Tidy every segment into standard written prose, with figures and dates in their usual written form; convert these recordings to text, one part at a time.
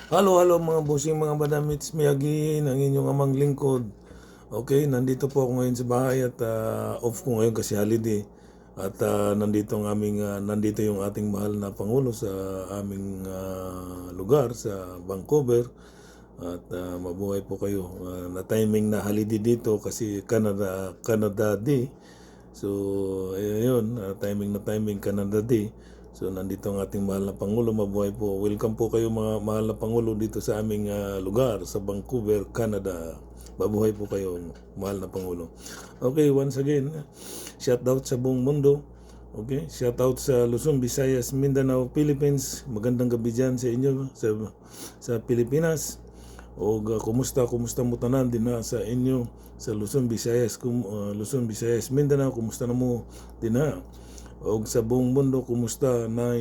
Halo mga bossing, mga madam, it's me again, ang inyong amang lingkod. Okay, nandito po ako ngayon sa bahay at off ko ngayon kasi holiday. At nandito yung ating mahal na Pangulo sa aming lugar sa Vancouver. At mabuhay po kayo. Na timing na holiday dito kasi Canada Day. So, ayun, timing na timing Canada Day. So, nandito ang ating mahal na Pangulo. Mabuhay po. Welcome po kayo mga mahal na Pangulo dito sa aming lugar sa Vancouver, Canada. Mabuhay po kayo, mahal na Pangulo. Okay, once again, shout out sa buong mundo. Okay, shout out sa Luzon, Visayas, Mindanao, Philippines. Magandang gabi dyan sa inyo sa Pilipinas. O kumusta mo tanan din na sa inyo sa Luzon, Visayas, Mindanao, kumusta na mo din na? O sa buong mundo, kumusta na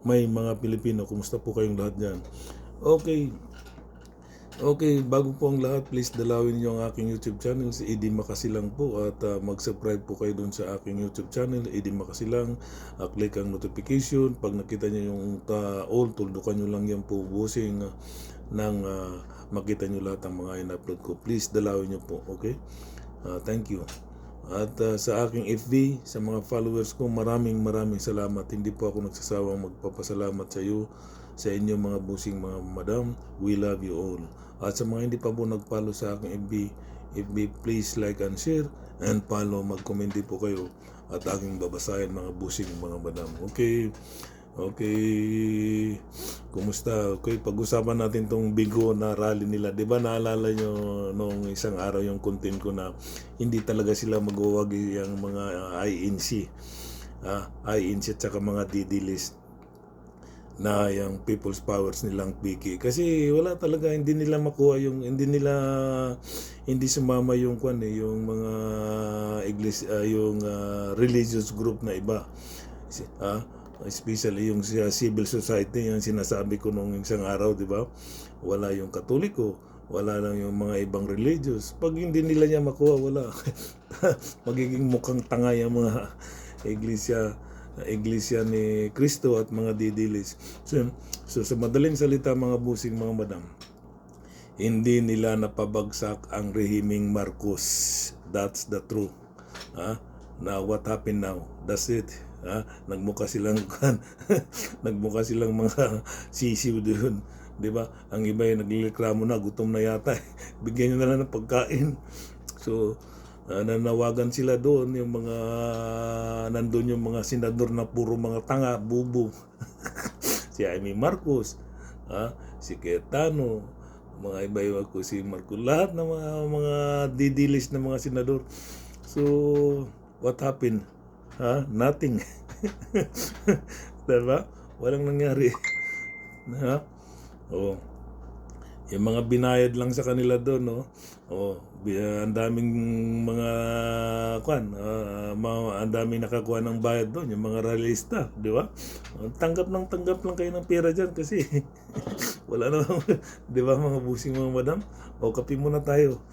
may mga Pilipino, kumusta po kayong lahat diyan? Okay. Okay, bago po ang lahat, please dalawin niyo ang aking YouTube channel, si Eddie Makasilang po, at mag-subscribe po kayo dun sa aking YouTube channel, Eddie Makasilang. Click ang notification. Pag nakita niyo yung all, tuldukan niyo lang yan po, busing nang makita niyo lahat ng mga in-upload ko. Please dalawin niyo po, okay? Thank you. At sa aking FB, sa mga followers ko, maraming salamat. Hindi po ako nagsasawang magpapasalamat sa inyo mga busing mga madam. We love you all. At sa mga hindi pa po nag-follow sa aking FB, please like and share and follow. Mag-comment din po kayo at aking babasahin mga busing mga madam. Okay. Okay, kumusta? Okay, pag-usapan natin tong bigo na rally nila. Di ba naalala nyo nung isang araw yung content ko na hindi talaga sila magwawagi yung mga INC. INC at saka mga DD list na yung people's powers nilang piki. Kasi wala talaga, hindi nila makuha yung, hindi sumama yung yung mga yung religious group na iba. Especially yung civil society, yung sinasabi ko nung isang araw, di ba? Wala yung Katoliko, wala lang yung mga ibang religious. Pag hindi nila niya makuha, wala. Magiging mukhang tanga yung mga iglesia ni Kristo at mga didilis. So sa madaling salita mga busing mga madam, hindi nila napabagsak ang rehimeng Marcos. That's the truth. Now what happened now? That's it. Nagmukha silang nagmukha silang mga sisiw doon, 'di ba? Ang iba ay nagreklamo na, gutom na yata. Bigyan niyo na lang ng pagkain. So nanawagan sila doon, yung mga nandun yung mga senador na puro mga tanga, bubo. Si Amy Marcos, si Cayetano, mga iba-iba ko, si Marcos, lahat ng mga didilis na mga senador. So what happened? Nothing. Diba? Walang nangyari. Yung mga binayad lang sa kanila doon, no? Ang daming mga ang daming nakakuha ng bayad doon, yung mga realista, di ba? Tanggap lang kayo ng pera diyan kasi wala na, di ba mga busing mga madam? Kape muna tayo.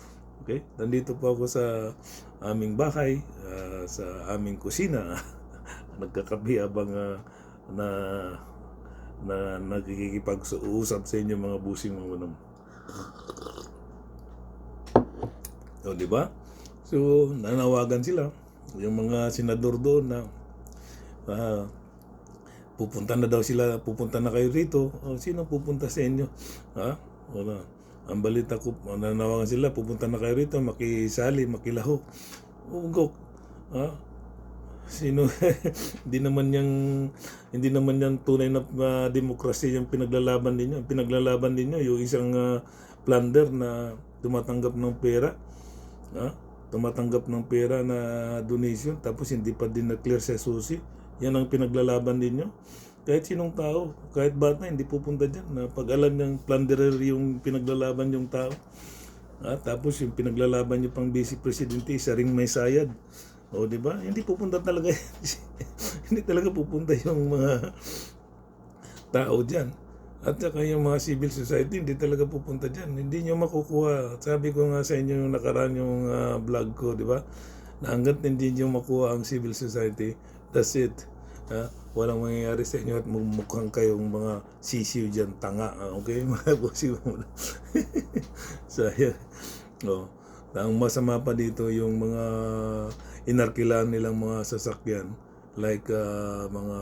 Okay? Nandito po ako sa aming bahay, sa aming kusina. Nagkakape habang na nagkikipag-usap sa inyo mga busing mga madam. Di ba? So, nanawagan sila. Yung mga senador doon na pupunta na kayo rito. Sino pupunta sa inyo? Wala. Ang balita ko, nanawagan sila, pupunta na kayo rito, makisali, makilaho. Ugok. Sino? hindi naman yang tunay na demokrasya yung pinaglalaban ninyo. Yung isang plunder na tumatanggap ng pera. Tumatanggap ng pera na donation tapos hindi pa din na-clear sa susi. Yan ang pinaglalaban ninyo. Kahit sinong tao, kahit bata, hindi pupunta dyan. Na pag alam niyang plunderer yung pinaglalaban yung tao. Tapos yung pinaglalaban niyo pang vice presidente, isa ring may sayad. Di ba? Hindi pupunta talaga. Hindi talaga pupunta yung mga tao dyan. At saka yung mga civil society, hindi talaga pupunta dyan. Hindi nyo makukuha. Sabi ko nga sa inyo yung nakaraan yung vlog ko, di ba? Na hanggat hindi nyo makuha ang civil society, that's it. Walang mangyayari sa inyo at mumukhang kayong mga sisiw dyan, tanga. Okay, mga bossing. So, ayan. Oh. Ang masama pa dito yung mga inarkilan nilang mga sasakyan. Like mga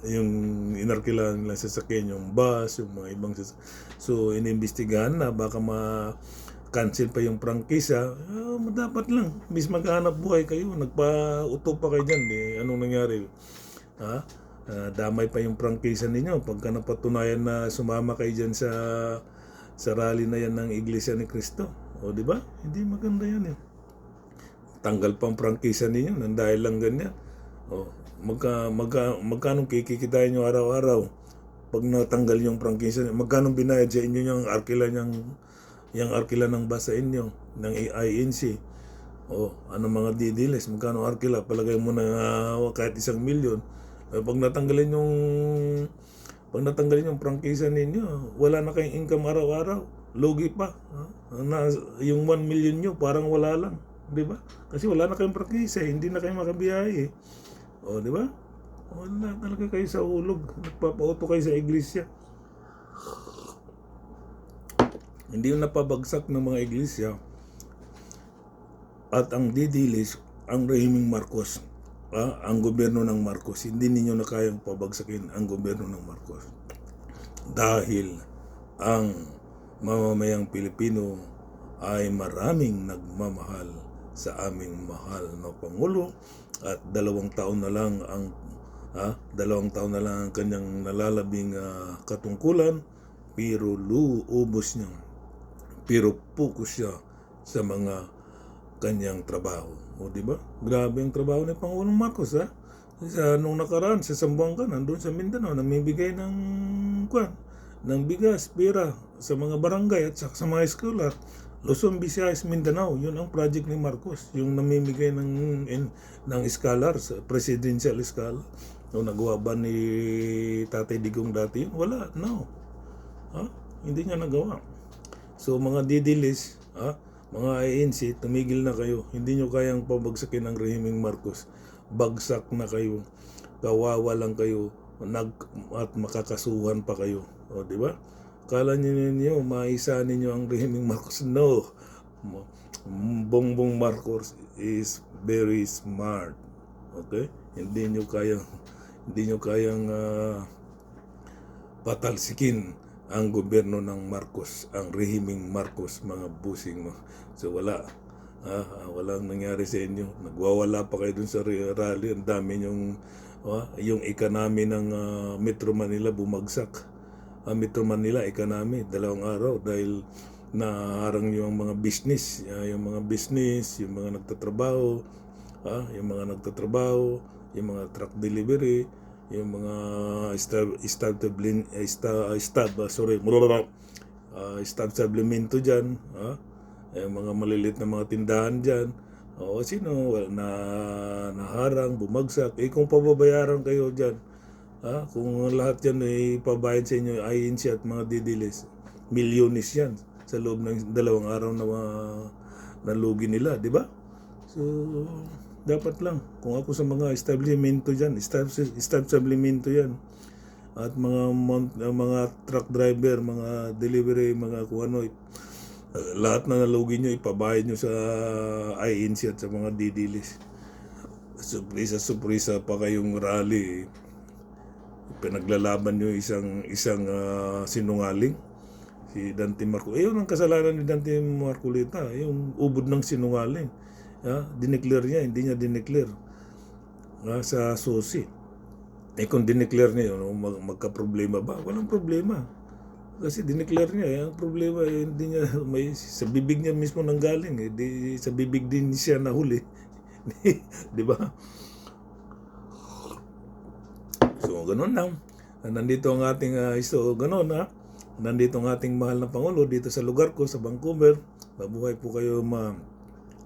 yung inarkilan nilang sasakyan, yung bus, yung mga ibang sasakyan. So, inimbestigahan na baka cancel pa yung prangkisa. Dapat lang, bis maghanap buhay kayo, nagpa-uto pa kayo dyan. Anong nangyari? Damay pa yung prangkisa ninyo pagka napatunayan na sumama kayo dyan sa rally na yan ng Iglesia ni Cristo. O di ba? Hindi maganda yan eh. Tanggal pa ang prangkisa ninyo nang dahil lang ganyan. O, magkano kikikitain nyo araw-araw pag natanggal yung prangkisa ninyo? Magkano binayad sa inyo yung arkila ng bus sa inyo ng INC? O, ano mga didiles? Magkano arkila? Palagay mo na kahit 1 milyon. Pag natanggalin yung prangkisa ninyo, wala na kayong income araw-araw. Lugi pa. Yung 1 million nyo, parang wala lang. Di ba? Kasi wala na kayong prangkisa, hindi na kayo makabiyahe. O, di ba? Wala talaga kayo sa ulog. Nagpapauto kayo sa iglesia. Hindi yung napabagsak ng mga iglesia. At ang didilis, ang rehimeng Marcos, ang gobyerno ng Marcos, hindi ninyo na kayang pabagsakin ang gobyerno ng Marcos. Dahil ang mamamayang Pilipino ay maraming nagmamahal sa aming mahal na Pangulo at 2 taon na lang ang 2 taon na lang ang kanyang nalalabing katungkulan, pero ubos niya, pero focus siya sa mga kanyang trabaho. O di ba? Grabe ang trabaho ni Pangulong Marcos nung nakaraan sa Zamboanga, nandun sa Mindanao, namimigay ng bigas, pera sa mga barangay at sa mga eskwela. Luzon, Visayas, Mindanao, yun ang project ni Marcos, yung namimigay ng scholar, presidential scholar. Nung nagawa ba ni Tatay Digong dati yun? Wala, no. Hindi niya nagawa. So mga didilis, mga ANC, tumigil na kayo. Hindi nyo kayang pabagsakin ang rehimeng Marcos. Bagsak na kayo. Kawawa lang kayo. At makakasuhan pa kayo. O, di ba? Kala ninyo, maisa ninyo ang rehimeng Marcos. No. Bongbong Marcos is very smart. Okay? Hindi nyo kayang patalsikin ang gobyerno ng Marcos, ang rehimeng Marcos, mga busing mo. So walang nangyari sa inyo. Nagwawala pa kayo dun sa rally. Ang dami yung economy ng Metro Manila bumagsak. Metro Manila economy 2 araw dahil naharang yung mga business, yung mga nagtatrabaho, yung mga truck delivery, yung mga establishmento dyan, yung mga malilit na mga tindahan dyan. O sino naharang, bumagsak. Kung pababayaran kayo dyan, kung lahat yan ay pabayad sa inyo, INC at mga didilis, milyones yan sa loob ng 2 araw na lugi nila, di ba? So, dapat lang, kung ako sa mga establishmento dyan, establishmento yan, at mga truck driver, mga delivery, mga kung ano, lahat na nalugi nyo, ipabayad nyo sa INC at sa mga didilis. Surpresa pa kayong rally. Pinaglalaban nyo isang sinungaling, si Dante Marcolita. Yun ang kasalanan ni Dante Marcolita, yung ubod ng sinungaling. Dineclare niya, hindi niya dineclare sa susi. Kung dineclare niya yun, magka-problema ba? Walang problema. Kasi dineclare niya, ang problema hindi niya, sa bibig niya mismo nanggaling. Sa bibig din siya nahuli. Di ba? So, ganun lang. Nandito ang ating nandito ang ating mahal na Pangulo dito sa lugar ko, sa Vancouver. Mabuhay po kayo,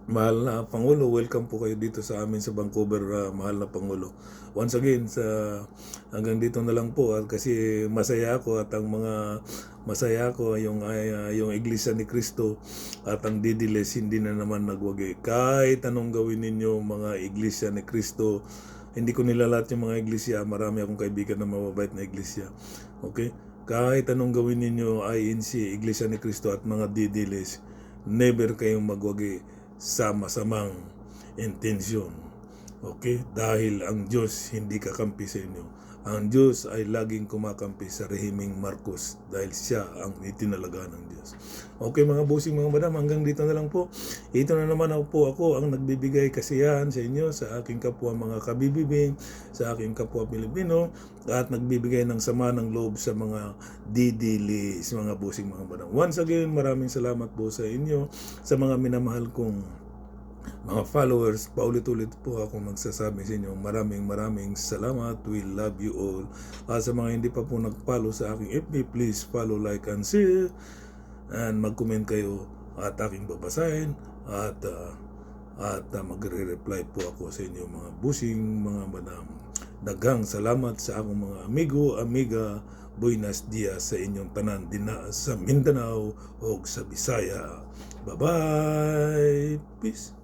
mahal na Pangulo. Welcome po kayo dito sa amin sa Vancouver, mahal na Pangulo. Once again, hanggang dito na lang po kasi masaya ako at masaya ako yung Iglesia ni Cristo at ang didiles hindi na naman nagwagi. Kahit anong gawin ninyo mga Iglesia ni Cristo, Hindi ko nilalat yung mga iglesia. Marami akong kaibigan na mababait na iglesia. Okay? Kahit anong gawin ninyo, INC, Iglesia ni Cristo at mga didilis, never kayong magwagi sa masamang intensyon. Okay? Dahil ang Diyos hindi kakampi sa inyo. Ang Diyos ay laging kumakampi sa rehimeng Marcos dahil siya ang itinalaga ng Diyos. Okay mga bossing, mga madam, hanggang dito na lang po. Ito na naman ako ang nagbibigay kasiyahan sa inyo, sa aking kapwa mga kabibibing, sa aking kapwa Pilipino, at nagbibigay ng sama ng loob sa mga didilis, mga bossing, mga madam. Once again, maraming salamat po sa inyo, sa mga minamahal kong mga followers. Paulit-ulit po ako magsasabi sa inyo, maraming salamat. We love you all. Sa mga hindi pa po nag-follow sa aking FB, please follow, like, and share. And mag-comment kayo at aking babasahin. At magre-reply po ako sa inyo mga busing, mga madam. Daghang salamat sa akong mga amigo, amiga. Buenos dias sa inyong tanan dina sa Mindanao o sa Bisaya. Bye-bye. Peace.